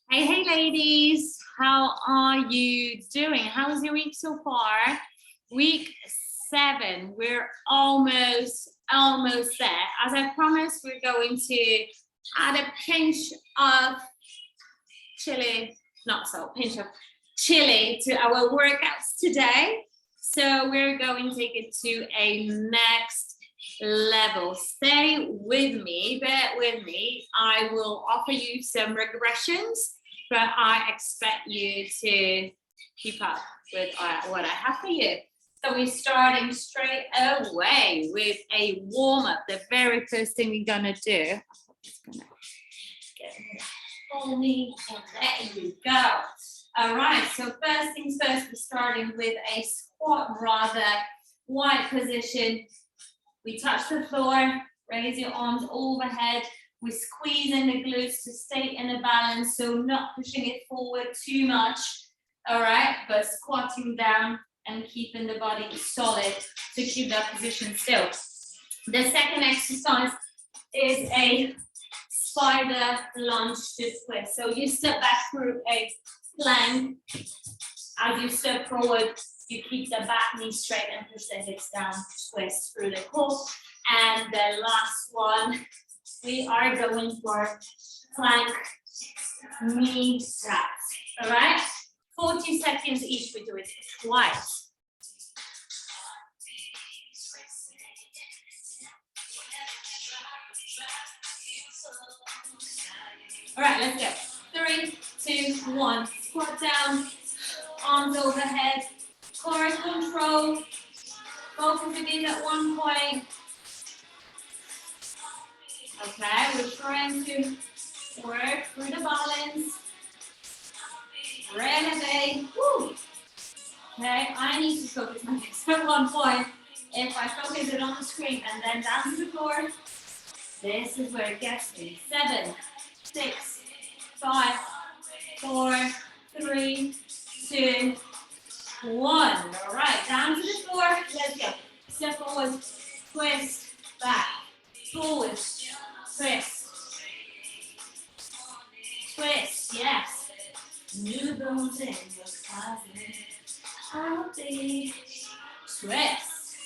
Hey ladies, how are you doing? How's your week so far? Week 7, we're almost there. As I promised, we're going to add a pinch of pinch of chili to our workouts today. So we're going to take it to a next level. Stay with me, bear with me. I will offer you some regressions, but I expect you to keep up with what I have for you. So we're starting straight away with a warm-up. The very first thing we're gonna do, I'm just gonna get it for me, and there you go. All right, so first things first, we're starting with a squat, rather wide position. We touch the floor, raise your arms overhead. We squeeze in the glutes to stay in a balance, so not pushing it forward too much, all right? But squatting down and keeping the body solid to keep that position still. The second exercise is a spider lunge to twist. So you step back through a plank. As you step forward, you keep the back knee straight and push the hips down, twist through the core. And the last one, we are going for plank knee taps, all right? 40 seconds each, we do it twice. All right, let's go. 3, 2, 1, squat down, arms overhead, core control, both of it at one point. Okay, we're trying to work through the balance. Renovate. Woo. Okay, I need to focus my hips at one point. If I focus it on the screen and then down to the floor, this is where it gets me. 7, 6, 5, 4, 3, 2, 1. All right, down to the floor. Let's go. Step forward, twist, back, forward, twist, twist. Yes. New bones in your closet. I'll be twist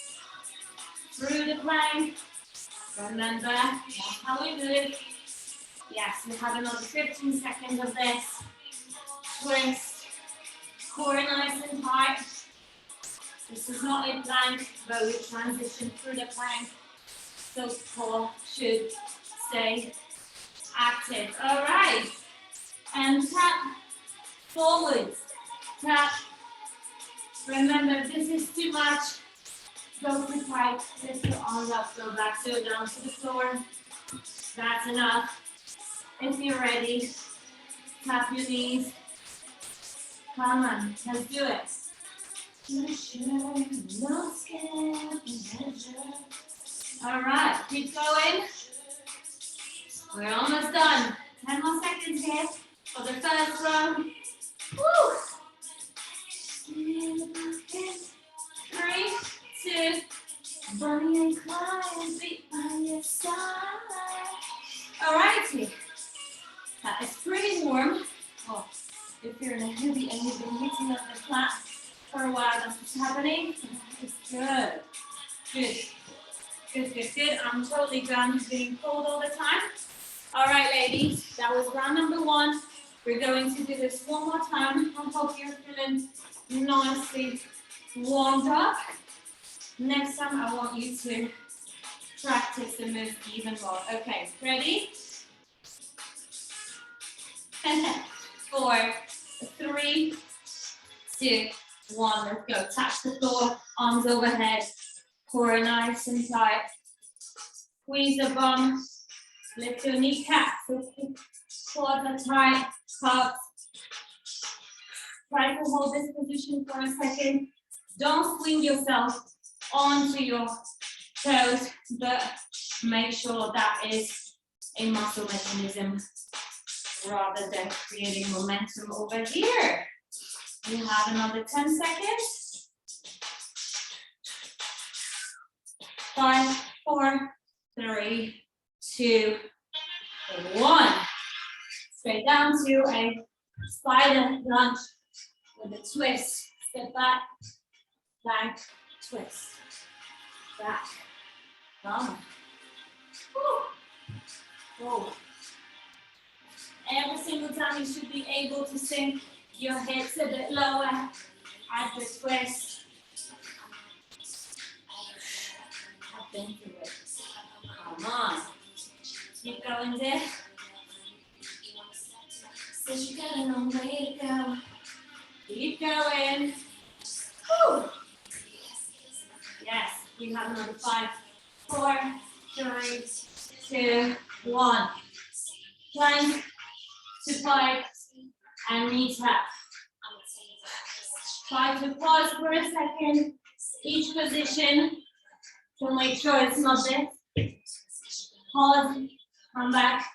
through the plank. Remember, that's how we do it. Yes, we have another 15 seconds of this. Twist, core nice and tight. This is not a plank, but we transition through the plank, so core should stay active. All right, and tap forward, tap. Remember, if this is too much, go too tight, lift your arms up, go back, so down to the floor. That's enough. If you're ready, tap your knees. Come on, let's do it. All right, keep going. We're almost done. 10 more seconds here for the first round. Woo! 3, 2, Bonnie and Clyde, beat by your side. All righty. That is pretty warm. Oh, if you're in a hoodie and you've been hitting up the flat for a while, that's what's happening. It's good. Good. Good, good, good. I'm totally done being cold all the time. All right, ladies, that was round number 1. We're going to do this one more time. I hope you're feeling nicely warmed up. Next time, I want you to practice the move even more. Okay, ready? 4, 3, 2, 1. Let's go. Touch the floor, arms overhead, core nice and tight. Squeeze the bum, lift your kneecaps, quads are tight, calves. Try to hold this position for a second. Don't swing yourself onto your toes, but make sure that is a muscle mechanism rather than creating momentum over here. We have another 10 seconds. 5, 4, 3, 2, 1. Straight down to a spider lunge with a twist. Step back, plank, twist. Back. Come. Forward. Every single time you should be able to sink your hips a bit lower at the twist. I've been through it. Come on. Keep going there. So you got a long way to go. Keep going. Woo. Yes, we have another 5, 4, 3, 2, 1. Plank to 5 and knee tap. Try to pause for a second, each position, to make sure it's not this. Pause, come back,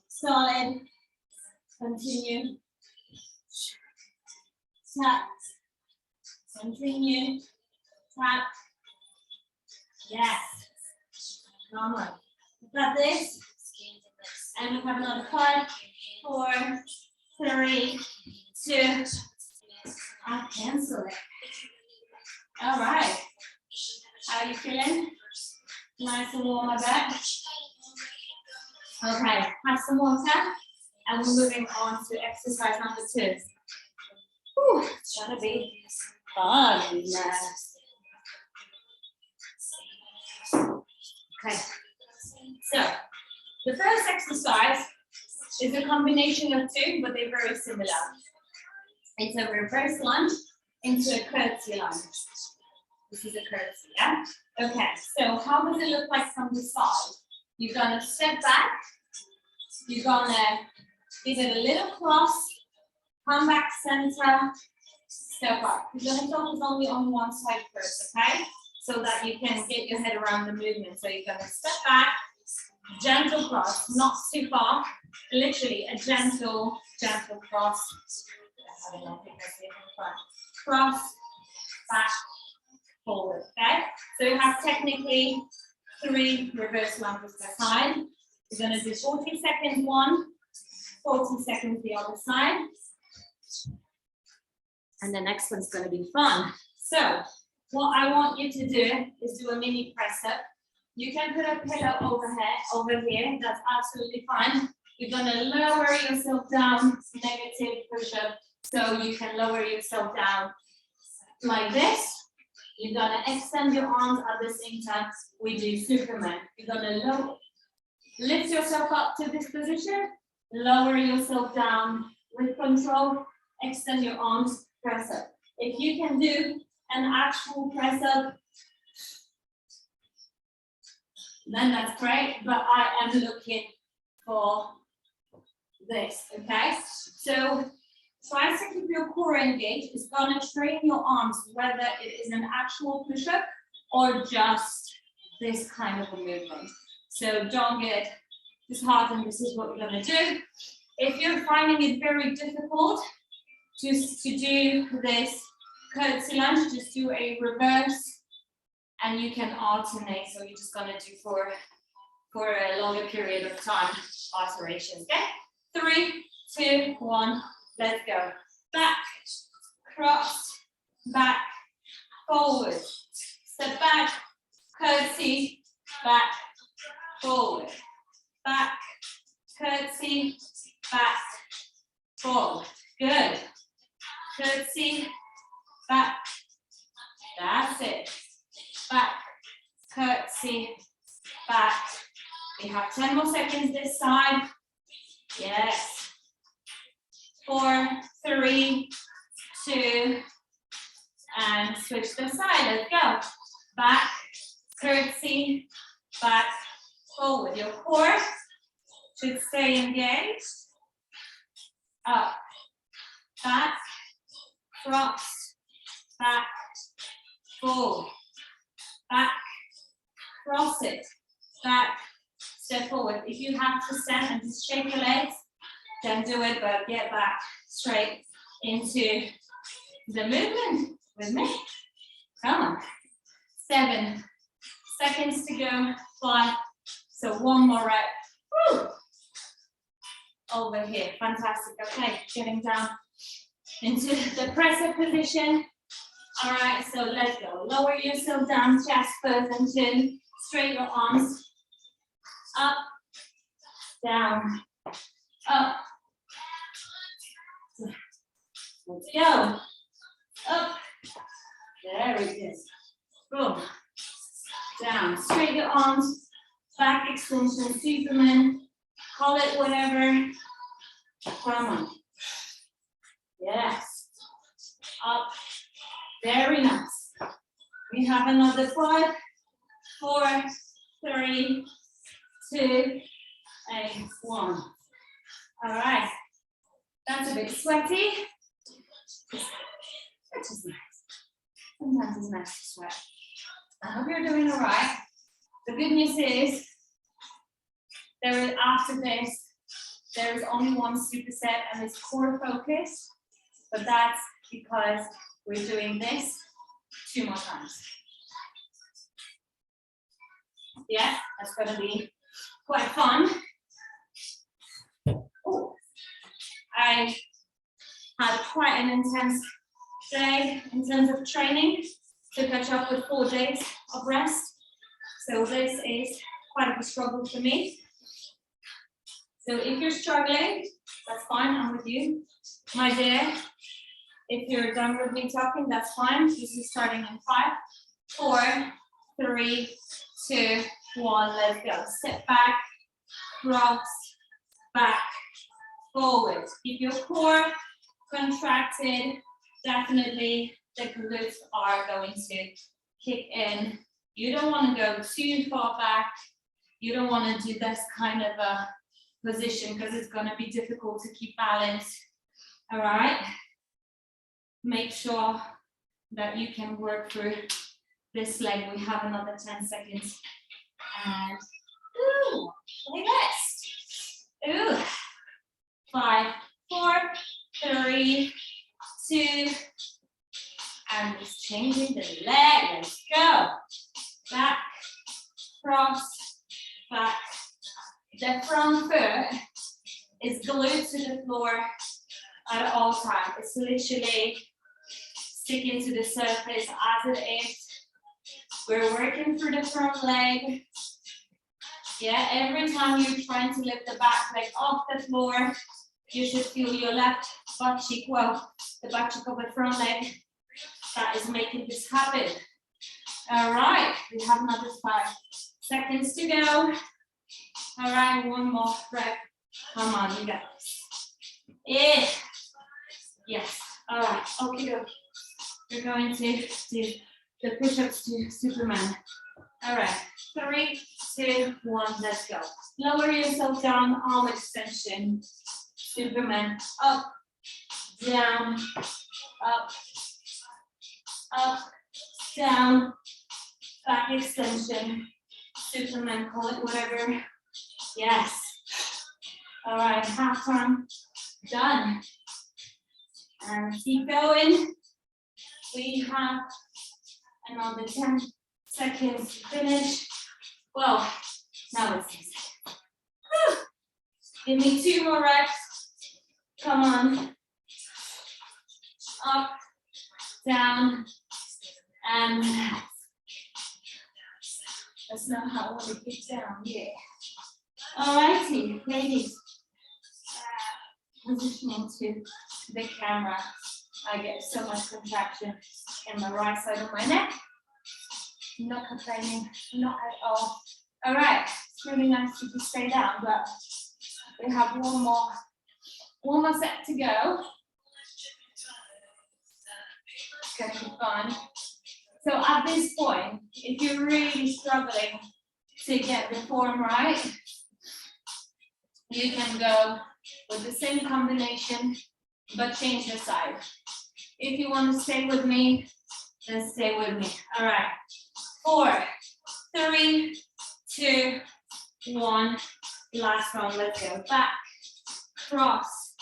solid, continue. Tap, continue, tap. Yes, come on. We've got this. And we have another 5, 4, 3, 2. I'll cancel it. All right. How are you feeling? Nice and warm, I bet. Okay, have some water. And we're moving on to exercise number 2. Whew, it's gonna be fun. Okay. So, the first exercise is a combination of 2, but they're very similar. It's a reverse lunge into a curtsy lunge. This is a curtsy, yeah? Okay, so how does it look like from the side? You're gonna step back, you're gonna give it a little cross, come back center, step up. You're gonna focus only on one side first, okay? So that you can get your head around the movement. So you're gonna step back, gentle cross, not too far, literally a gentle cross. I don't know if you can see it from the front. Cross, back, forward, okay? So you have technically 3 reverse lunges per side. We're gonna do 40 seconds one, 40 seconds the other side. And the next one's gonna be fun. So what I want you to do is do a mini press up. You can put a pillow over here, that's absolutely fine. You're gonna lower yourself down, negative push up. So you can lower yourself down like this. You're gonna extend your arms at the same time. We do Superman. You're gonna lift yourself up to this position, lower yourself down with control, extend your arms, press up. If you can do an actual press up, then that's great, but I am looking for this, okay? So try to keep your core engaged. It's gonna train your arms, whether it is an actual push-up or just this kind of a movement. So don't get disheartened, this is what we're gonna do. If you're finding it very difficult to do this curtsy lunge, just do a reverse and you can alternate. So you're just gonna do for a longer period of time, alterations, okay? 3, 2, 1, let's go. Back, cross, back, forward, step back, curtsy, back, forward, back, curtsy, back, forward. Good. Curtsy, back. That's it. Back, curtsy, back. We have 10 more seconds this side. Yes. 4, 3, 2, and switch the side. Let's go. Back, curtsy, back, forward. Your core should stay engaged. Up, back, cross, back, forward, back, cross it, back, step forward. If you have to stand and just shake your legs, then do it, but get back straight into the movement with me. Come on. 7 seconds to go. 5. So one more rep. Woo. over here. Fantastic. Okay, getting down into the press-up position. All right, so let's go. Lower yourself down, chest first and chin. Straight your arms. Up, down, up. Let's go. Up. There it is. Boom. Down. Straight your arms. Back extension, Superman. Call it whatever. Come on. Yes. Up. Very nice. We have another 5, 4, 3, 2, and 1. All right. That's a bit sweaty. Which is nice. Sometimes it's nice to sweat. I hope you're doing all right. The good news is, after this, there is only one superset and it's core focus, but that's because we're doing this 2 more times. Yeah, that's gonna be quite fun. Oh, I had quite an intense day in terms of training to catch up with 4 days of rest. So this is quite a struggle for me. So if you're struggling, that's fine, I'm with you. My dear, if you're done with me talking, that's fine. This is starting in 5, 4, 3, 2, 1, let's go. Step back, cross, back, forward. Keep your core contracted. Definitely the glutes are going to kick in. You don't want to go too far back. You don't want to do this kind of a position because it's going to be difficult to keep balance. All right. Make sure that you can work through this leg. We have another 10 seconds. And ooh, like this. Ooh. 5, 4, 3, 2, and it's changing the leg. Let's go. Back, cross, back. The front foot is glued to the floor at all times. It's literally sticking to the surface as it is. We're working through the front leg. Yeah, every time you're trying to lift the back leg off the floor, you should feel your left butt cheek, well, the butt cheek of the front leg that is making this happen. All right, we have another 5 seconds to go. All right, one more rep. Come on, you got this. Yeah. Yes. All right. Okay, go. We're going to do the push-ups to Superman. All right. 3, 2, 1. Let's go. Lower yourself down. Arm extension. Superman. Up, down, up, up, down. Back extension. Superman. Call it whatever. Yes. All right, half time done. And keep going. We have another 10 seconds to finish. Well, now it's 10 seconds. Give me 2 more reps. Come on. Up, down, and that's not how I want to get down. Yeah. Alrighty, ladies. Positioning to the camera. I get so much contraction in the right side of my neck. Not complaining, not at all. All right, it's really nice to stay down, but we have one more set to go. It's gonna be fun. So at this point, if you're really struggling to get the form right, you can go with the same combination, but change the side. If you want to stay with me, then stay with me. All right, 4, 3, 2, 1. Last one, let's go. Back, cross,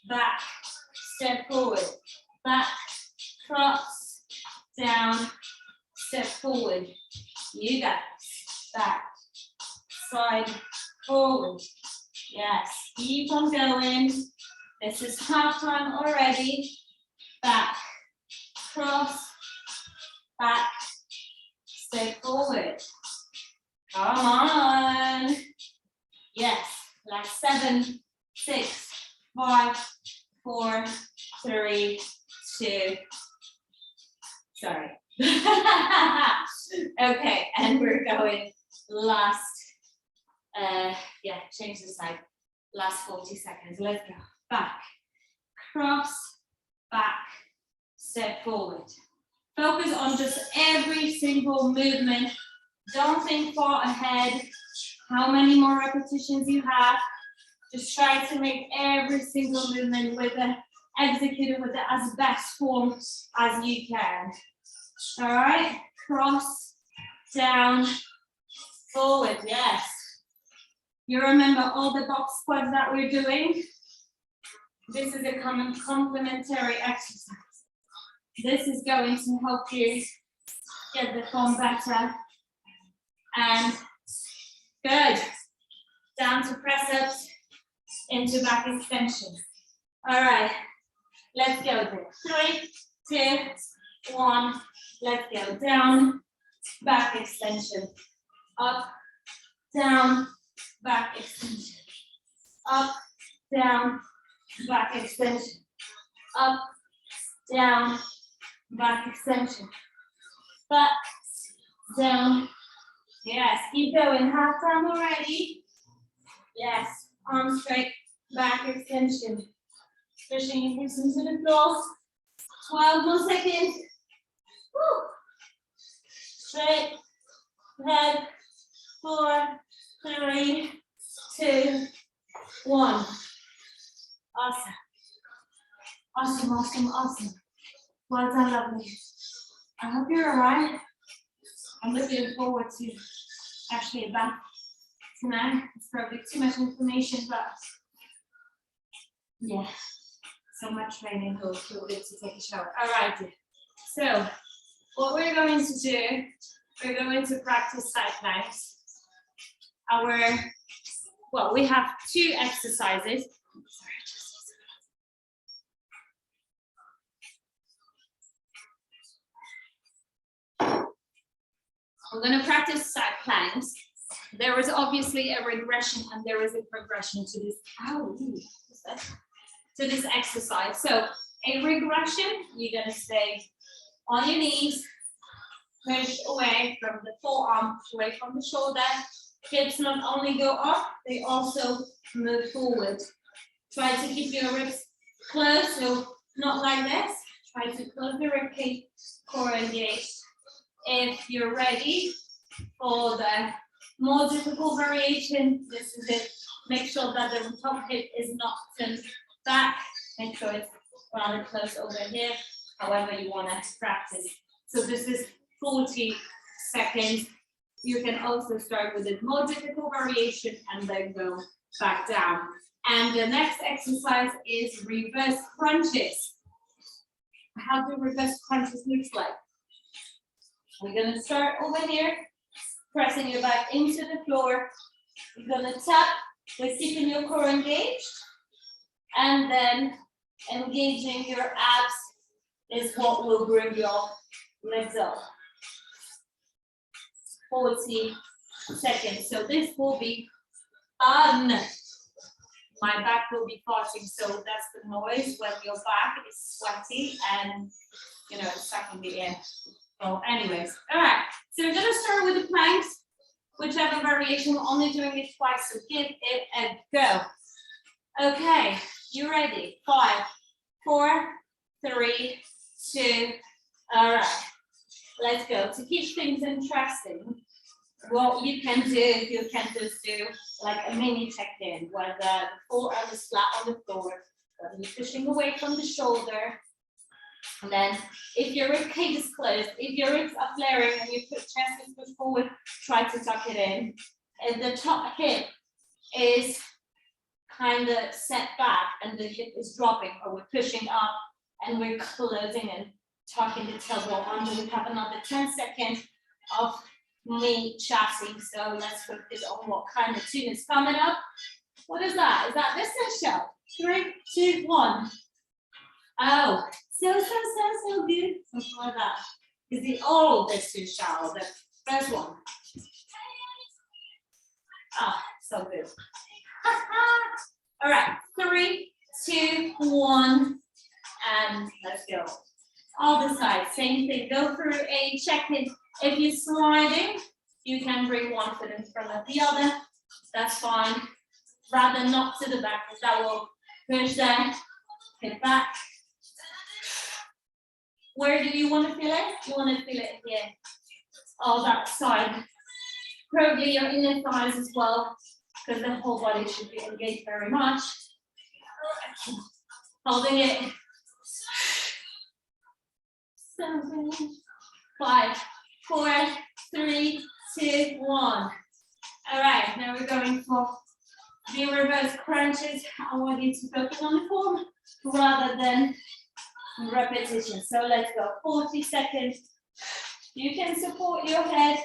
back, step forward, back, cross, down, step forward. You got this. Back, side, forward, Yes, keep on going. This is half time already. Back, cross, back, step forward. Come on. Yes, like 7, 6, 5, 4, 3, 2. Sorry. Okay, and we're going last, yeah, change the side. Last 40 seconds. Let's go. Back, cross, back, step forward. Focus on just every single movement. Don't think far ahead. How many more repetitions you have. Just try to make every single movement with the executed with the as best form as you can. All right, cross, down, forward, yes. You remember all the box squats that we're doing? This is a common complementary exercise. This is going to help you get the form better. And good. Down to press ups, into back extension. All right, let's go there. 3, 2, 1. Let's go. Down, back extension. Up, down, back extension. Up, down, back extension. Up, down, back extension. Back, down. Yes, keep going. Half time already. Yes, arms straight, back extension. Pushing your hips into the floor. 12 more seconds. Woo. Straight, head, 4, 3, 2, 1. Awesome. Awesome, awesome, awesome. Well done, lovely. I hope you're all right. I'm looking forward to actually a bath tonight. It's probably too much information, but yeah, so much training will feel good to take a shower. All right, so what we're going to do, we're going to practice side planks. Well, we have 2 exercises. We're going to practice side planks. There is obviously a regression and there is a progression to this. To this exercise. So a regression, you're going to stay on your knees, push away from the forearm, away from the shoulder. Hips not only go up, they also move forward. Try to keep your ribs close, so not like this. Try to close the rib cage, core engaged. If you're ready for the more difficult variation, this is it. Make sure that the top hip is not turned back. Make sure it's rather close over here, however you want to practice. So this is 40 seconds. You can also start with a more difficult variation and then go back down. And the next exercise is reverse crunches. How do reverse crunches look like? We're going to start over here, pressing your back into the floor. You're going to tap with keeping your core engaged, and then engaging your abs is what will bring your legs up. 40 seconds. So this will be fun. My back will be farting, so that's the noise when your back is sweaty and it's stuck in the air. So anyways, all right. So we're gonna start with the planks, whichever variation. We're only doing it twice, so give it a go. Okay, you ready? 5, 4, 3, 2. All right. Let's go. To keep things interesting, what you can do, you can just do like a mini check-in, where the forearm is flat on the floor, whether you're pushing away from the shoulder. And then if your rib cage is closed, if your ribs are flaring and your chest is pushed forward, try to tuck it in. If the top hip is kind of set back and the hip is dropping, or we're pushing up and we're closing and tucking the tailbone under, we have another 10 seconds of knee chatting. So let's focus on what kind of tune is coming up. What is that? Is that this shell? 3, 2, 1. Oh, so good. Something like that. Is the old this two shell, the first one. Ah, so good. All right, 3, 2, 1, and let's go. Other side, same thing. Go through a check-in. If you're sliding, you can bring one foot in front of the other. That's fine. Rather not to the back, because that will push there. Hit back. Where do you want to feel it? You want to feel it here. Oh, that side. Probably your inner thighs as well, because the whole body should be engaged very much. Holding it. 7, 5, 4, 3, 2, 1. All right, now we're going for the reverse crunches. I want you to focus on the form rather than repetition. So let's go. 40 seconds. You can support your head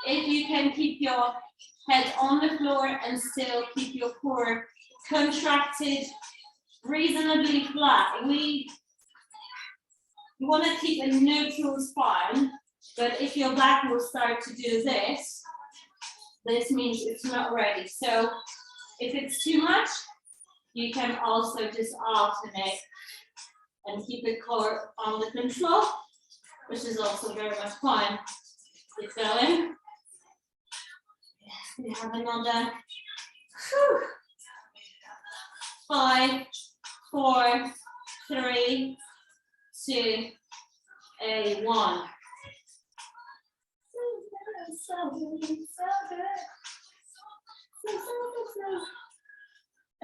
if you can keep your head on the floor and still keep your core contracted, reasonably flat. We want to keep a neutral spine, but if your back will start to do this, this means it's not ready. So if it's too much, you can also just alternate and keep the core under control, which is also very much fun. Keep going. We have another 5, 4, 3, 2, 1.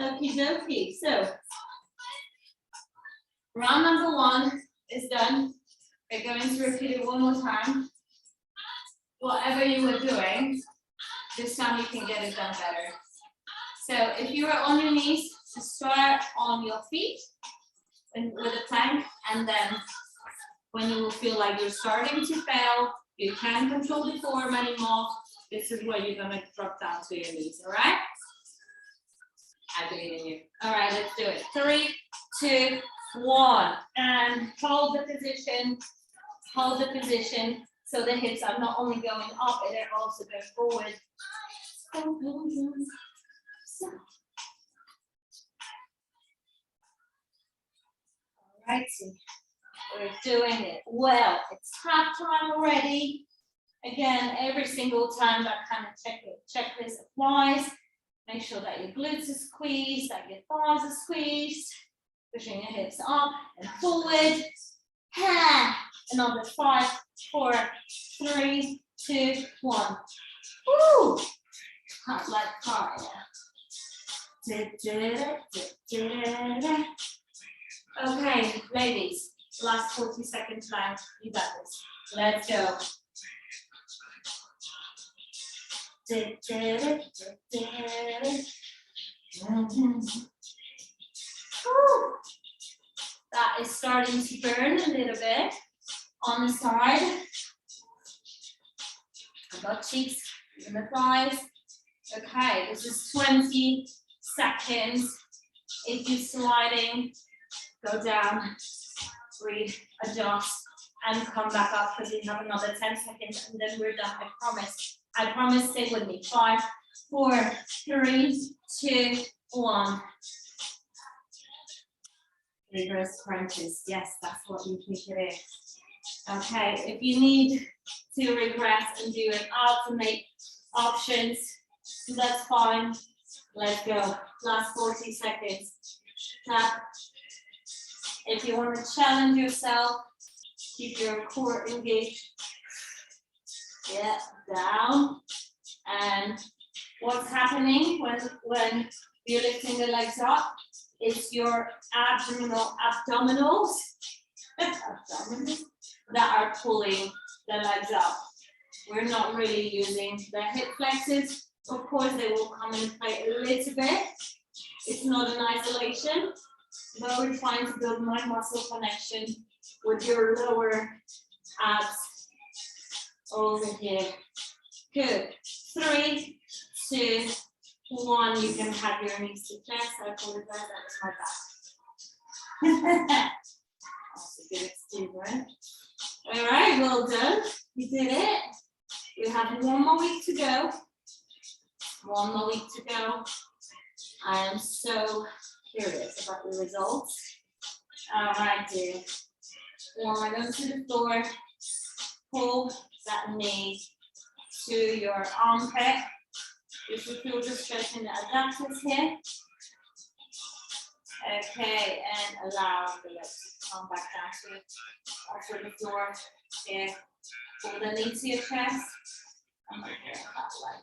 Okie dokie. So round number 1 is done. We're going to repeat it one more time. Whatever you were doing, this time you can get it done better. So if you are on your knees, to start on your feet and with a plank, and then when you will feel like you're starting to fail, you can't control the form anymore, this is where you're gonna drop down to your knees, all right? I believe in you. All right, let's do it. 3, 2, 1, and hold the position, so the hips are not only going up, but they're also going forward. All right, we're doing it well. It's half time already. Again, every single time that kind of checklist applies, make sure that your glutes are squeezed, that your thighs are squeezed, pushing your hips up and forward. Another 5, 4, 3, 2, 1. Woo! Hot like fire. Okay, ladies, last 40 seconds left. You got this. Let's go. That is starting to burn a little bit on the side. Butt cheeks and the thighs. Okay, this is 20 seconds. If you're sliding, go down, breathe, adjust, and come back up because we have another 10 seconds and then we're done. I promise. I promise, stay with me. 5, 4, 3, 2, 1. Reverse crunches. Yes, that's what we think it is. Okay, if you need to regress and do an alternate options, that's fine. Let's go. Last 40 seconds. Tap. If you want to challenge yourself, keep your core engaged. Yeah, down. And what's happening when you're lifting the legs up? It's your abdominals that are pulling the legs up. We're not really using the hip flexors. Of course, they will come into play a little bit. It's not an isolation, but we're trying to build more muscle connection with your lower abs over here. Good. 3, 2, One, you can have your knees to chest. I apologize, that was my back. That's a good excuse, right? All right, well done. You did it. We have one more week to go. One more week to go. I am so curious about the results. All right, dear. One, go to the floor. Pull that knee to your armpit. You should feel the stretch in the adductors here. Okay, and allow the legs to come back down to the floor here. Pull the knee to your chest. I'm going to get that leg.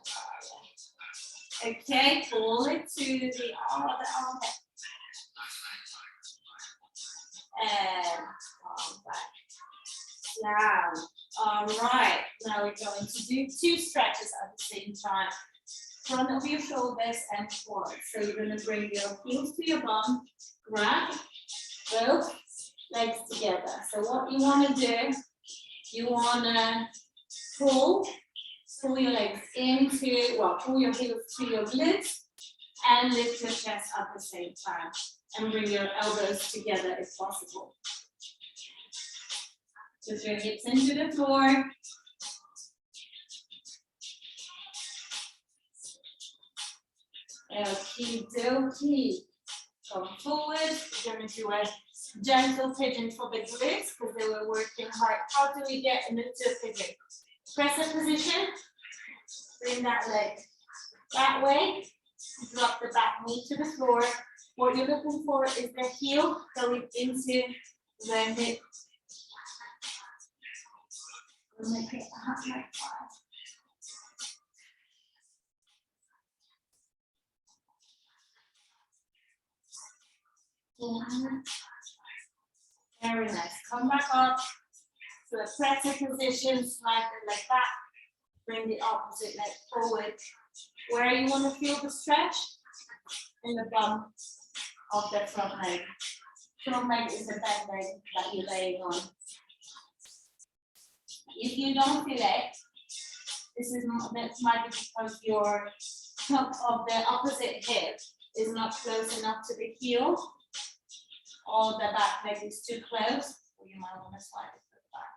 Okay, pull it to the armpit. And come back down. All right, now we're going to do 2 stretches at the same time. Front of your shoulders and forward. So you're going to bring your heels to your bum, grab both legs together. So what you want to do, you want to pull your legs into, well, pull your heels to your glutes and lift your chest at the same time. And bring your elbows together if possible. Push your hips into the floor. Okie dokie. Come forward. We're going to do a gentle pigeon for the glutes because they were working hard. How do we get into a pigeon? Press a position. Bring that leg that way. Drop the back knee to the floor. What you're looking for is the heel going into the hip. Make it like that. Very nice. Come back up to a pressing position, slide it like that. Bring the opposite leg forward. Where you want to feel the stretch? In the bum of the front leg. Front leg is the back leg that you're laying on. If you don't feel it, this might be because your top of the opposite hip is not close enough to the heel, or the back leg is too close, or you might want to slide it to the back.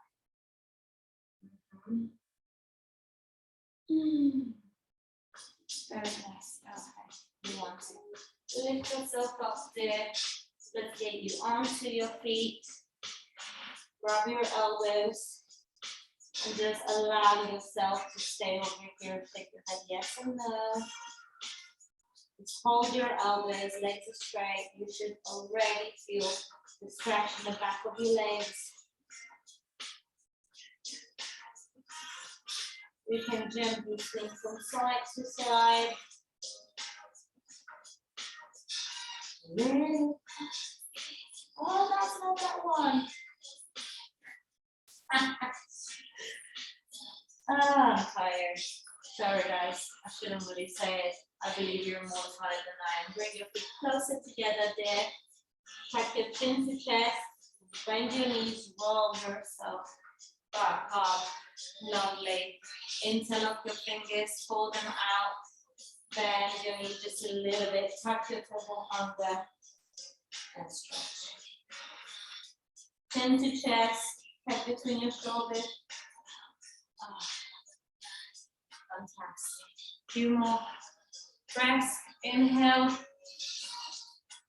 Very nice. Okay. You want to lift yourself up there. Let's get you onto your feet. Grab your elbows. And just allow yourself to stay over here. Take your head yes and no. Just hold your elbows, legs are straight. You should already feel the stretch in the back of your legs. We can gently swing from side to side. Oh, that's not that one. I'm tired. Sorry guys, I shouldn't really say it. I believe you're more tired than I am. Bring your feet closer together there. Tuck your chin to chest. Bend your knees, roll yourself back up. Lovely. Interlock your fingers, pull them out. Bend your knees just a little bit. Tuck your toe under and stretch. Chin to chest. Tuck between your shoulders. Fantastic. Few more breaths. Inhale.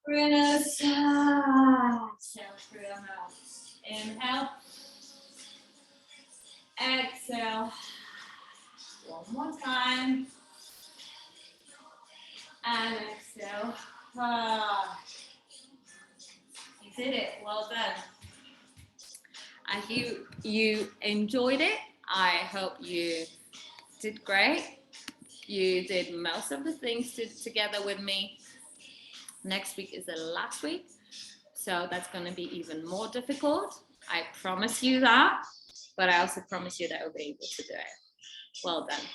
Through nose. Exhale through your mouth. Inhale. Exhale. One more time. And exhale. You did it. Well done. I hope you enjoyed it. I hope you did great. You did most of the things together with me. Next week is the last week, so that's going to be even more difficult. I promise you that, but I also promise you that I'll be able to do it. Well done.